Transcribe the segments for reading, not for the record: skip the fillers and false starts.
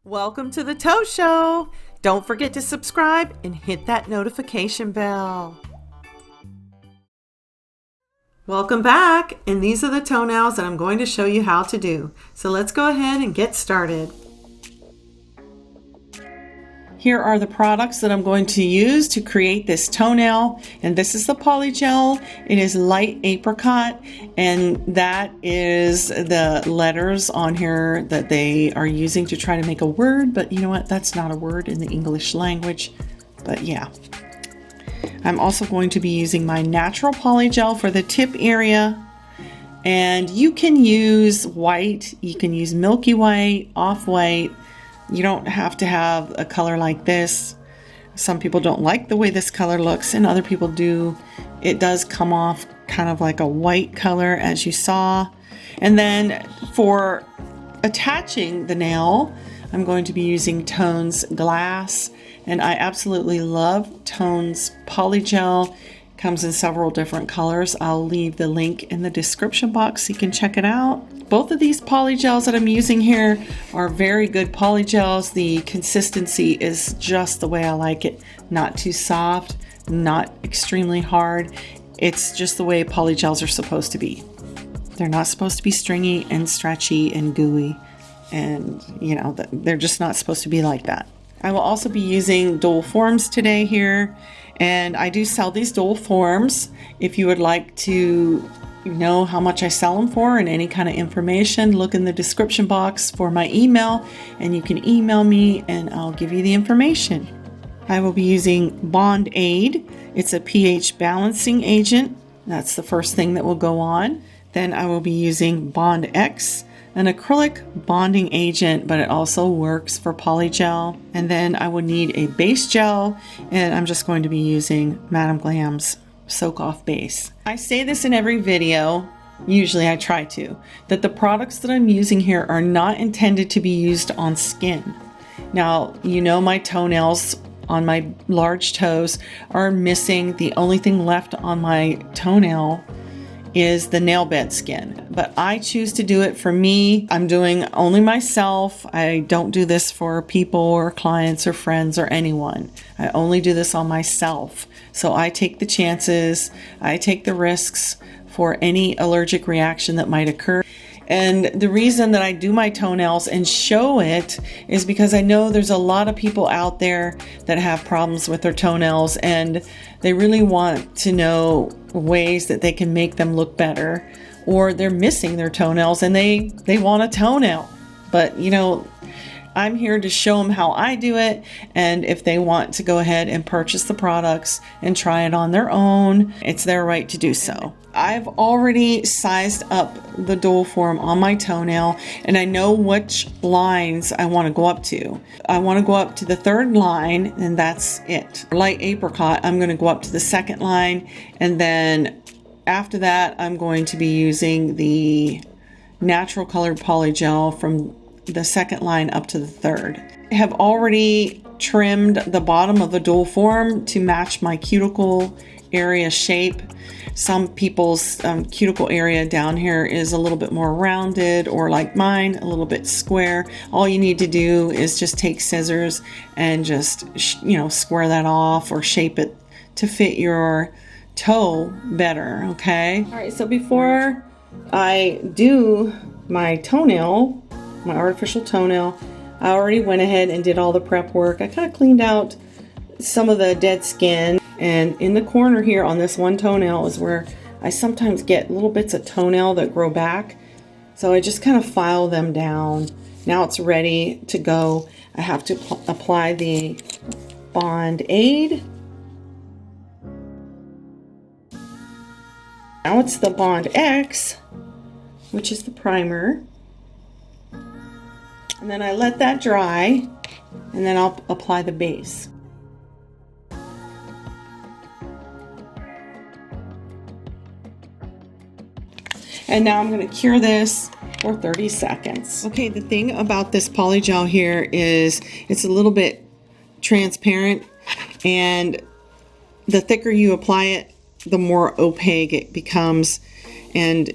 Welcome to the Toe Show. Don't forget to subscribe and hit that notification bell. Welcome back, and these are the toenails that I'm going to show you how to do. So let's go ahead and get started. Here are the products that I'm going to use to create this toenail, and this is the polygel. It is light apricot, and that is the letters on here that they are using to try to make a word, but you know what, that's not a word in the English language, but yeah. I'm also going to be using my natural polygel for the tip area, and you can use white, you can use milky white, off-white. You don't have to have a color like this. Some people don't like the way this color looks, and other people do. It does come off kind of like a white color, as you saw. And then for attaching the nail, I'm going to be using Tone's glass, and I absolutely love Tone's polygel. Comes in several different colors. I'll leave the link in the description box so you can check it out. Both of these polygels that I'm using here are very good polygels. The consistency is just the way I like it. Not too soft, not extremely hard. It's just the way polygels are supposed to be. They're not supposed to be stringy and stretchy and gooey, and you know, they're just not supposed to be like that. I will also be using dual forms today here, and I do sell these dual forms. If you would like to know how much I sell them for and any kind of information, look in the description box for my email, and you can email me and I'll give you the information. I will be using Bond Aid. It's a pH balancing agent. That's the first thing that will go on. Then I will be using Bond X, an acrylic bonding agent, but it also works for polygel. And then I would need a base gel, and I'm just going to be using Madam Glam's Soak Off Base. I say this in every video, usually I try to, that the products that I'm using here are not intended to be used on skin. Now, you know my toenails on my large toes are missing. The only thing left on my toenail is the nail bed skin, but I choose to do it for me. I'm doing only myself. I don't do this for people or clients or friends or anyone. I only do this on myself. So I take the chances, I take the risks for any allergic reaction that might occur. And the reason that I do my toenails and show it is because I know there's a lot of people out there that have problems with their toenails, and they really want to know ways that they can make them look better, or they're missing their toenails and they want a toenail. But you know, I'm here to show them how I do it, and if they want to go ahead and purchase the products and try it on their own, it's their right to do so. I've already sized up the dual form on my toenail, and I know which lines I want to go up to. I want to go up to the third line, and that's it. Light apricot, I'm going to go up to the second line, and then after that I'm going to be using the natural colored polygel from the second line up to the third. I have already trimmed the bottom of the dual form to match my cuticle area shape. Some people's cuticle area down here is a little bit more rounded, or like mine, a little bit square. All you need to do is just take scissors and just square that off or shape it to fit your toe better. Okay. All right, so before I do my toenail, my artificial toenail, I already went ahead and did all the prep work. I kind of cleaned out some of the dead skin, and in the corner here on this one toenail is where I sometimes get little bits of toenail that grow back, so I just kind of file them down. Now it's ready to go. I have to apply the Bond Aid. Now it's the Bond X, which is the primer. And then I let that dry, and then I'll apply the base. And now I'm going to cure this for 30 seconds. Okay, the thing about this polygel here is it's a little bit transparent, and the thicker you apply it, the more opaque it becomes, and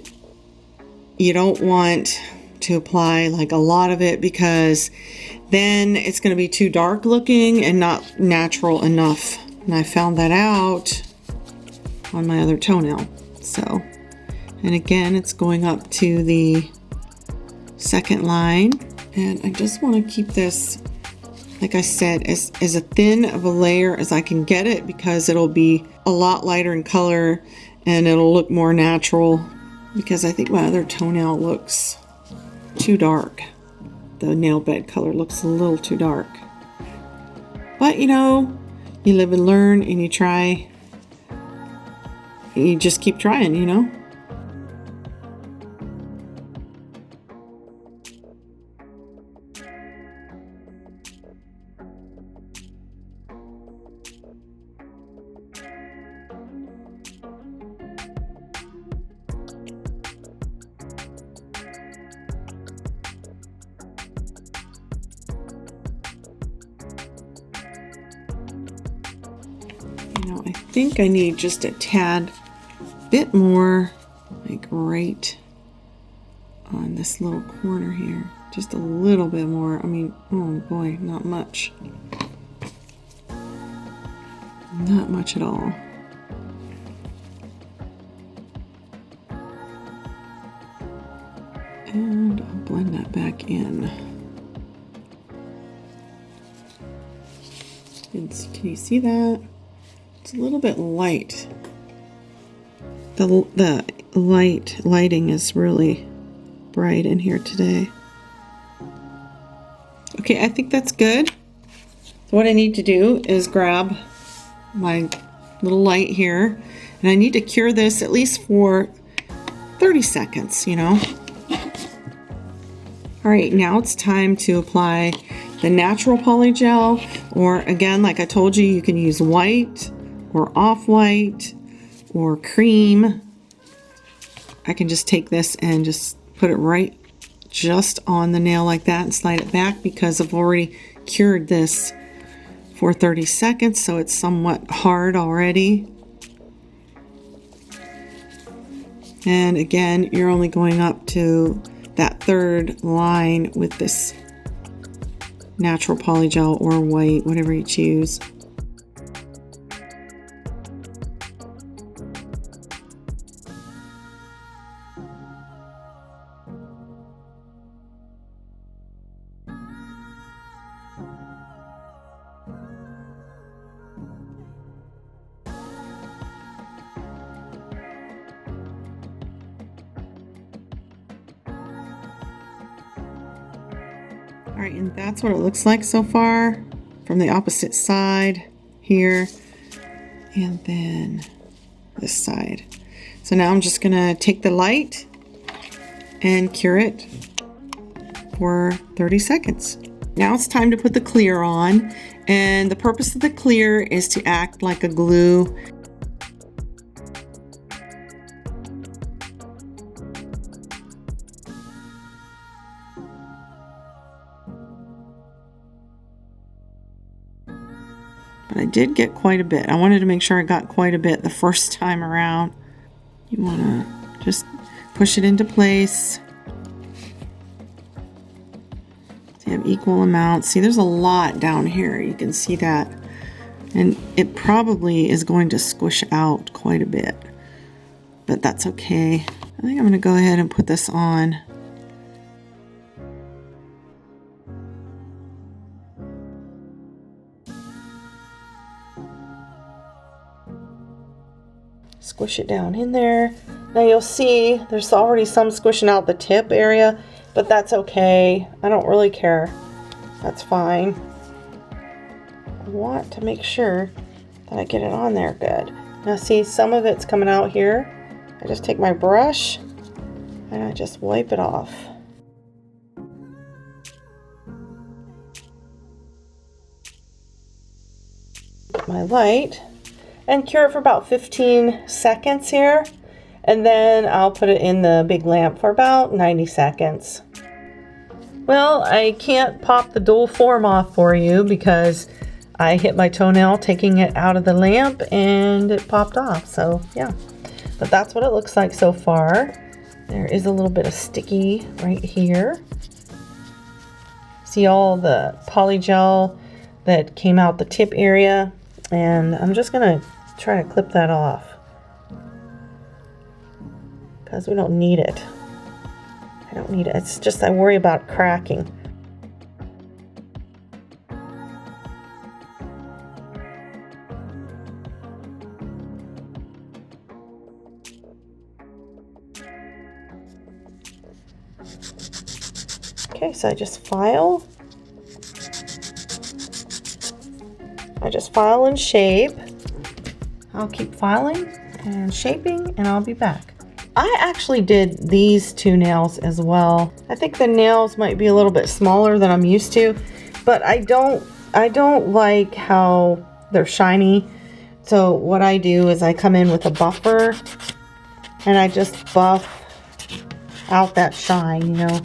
you don't want to apply like a lot of it, because then it's going to be too dark looking and not natural enough. And I found that out on my other toenail. So, and again, it's going up to the second line. And I just want to keep this, like I said, as a thin of a layer as I can get it, because it'll be a lot lighter in color and it'll look more natural, because I think my other toenail looks too dark. The nail bed color looks a little too dark. But you know, you live and learn, and you try. You just keep trying, you know. Now I think I need just a tad bit more, like right on this little corner here. Just a little bit more. I mean, oh boy, not much. Not much at all. And I'll blend that back in. Can you see that? It's a little bit light. The lighting is really bright in here today. Okay, I think that's good. So what I need to do is grab my little light here, and I need to cure this at least for 30 seconds, you know. All right, now it's time to apply the natural polygel, or again, like I told you, you can use white or off-white or cream. I can just take this and just put it right just on the nail like that and slide it back, because I've already cured this for 30 seconds, so it's somewhat hard already. And again, you're only going up to that third line with this natural polygel or white, whatever you choose. All right, and that's what it looks like so far from the opposite side here, and then this side. So now I'm just gonna take the light and cure it for 30 seconds. Now it's time to put the clear on, and the purpose of the clear is to act like a glue. But I did get quite a bit. I wanted to make sure I got quite a bit the first time around. You want to just push it into place. So you have equal amounts. See, there's a lot down here. You can see that. And it probably is going to squish out quite a bit. But that's okay. I think I'm going to go ahead and put this on. Squish it down in there. Now you'll see there's already some squishing out the tip area, but that's okay. I don't really care. That's fine. I want to make sure that I get it on there good. Now see, some of it's coming out here. I just take my brush and I just wipe it off. My light. And cure it for about 15 seconds here, and then I'll put it in the big lamp for about 90 seconds. Well, I can't pop the dual form off for you because I hit my toenail taking it out of the lamp and it popped off, so yeah. But that's what it looks like so far. There is a little bit of sticky right here. See all the polygel that came out the tip area, and I'm just gonna try to clip that off because we don't need it. I don't need it. It's just I worry about cracking. Okay, so I just file and shape. I'll keep filing and shaping, and I'll be back. I actually did these two nails as well. I think the nails might be a little bit smaller than I'm used to, but I don't like how they're shiny. So what I do is I come in with a buffer and I just buff out that shine, you know.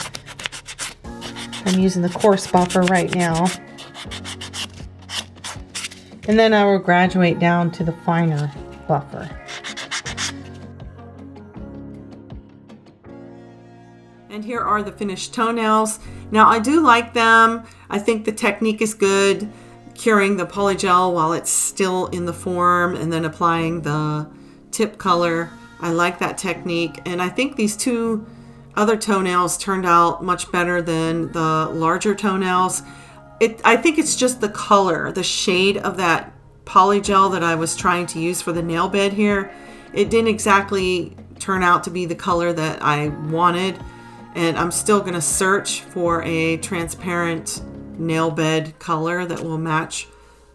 I'm using the coarse buffer right now. And then I will graduate down to the finer buffer. And here are the finished toenails. Now I do like them. I think the technique is good, curing the polygel while it's still in the form and then applying the tip color. I like that technique, and I think these two other toenails turned out much better than the larger toenails. I think it's just the color, the shade of that polygel that I was trying to use for the nail bed here. It didn't exactly turn out to be the color that I wanted, and I'm still going to search for a transparent nail bed color that will match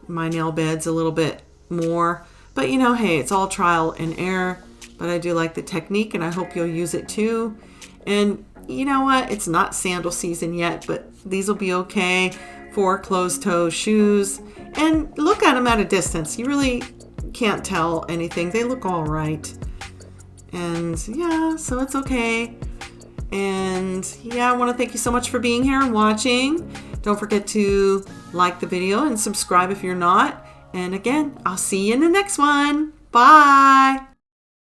my nail beds a little bit more. But you know, hey, it's all trial and error, but I do like the technique, and I hope you'll use it too. And you know what? It's not sandal season yet, but these will be okay for closed-toe shoes. And look at them at a distance. You really can't tell anything. They look all right. And yeah, so it's okay. And yeah, I want to thank you so much for being here and watching. Don't forget to like the video and subscribe if you're not. And again, I'll see you in the next one. Bye.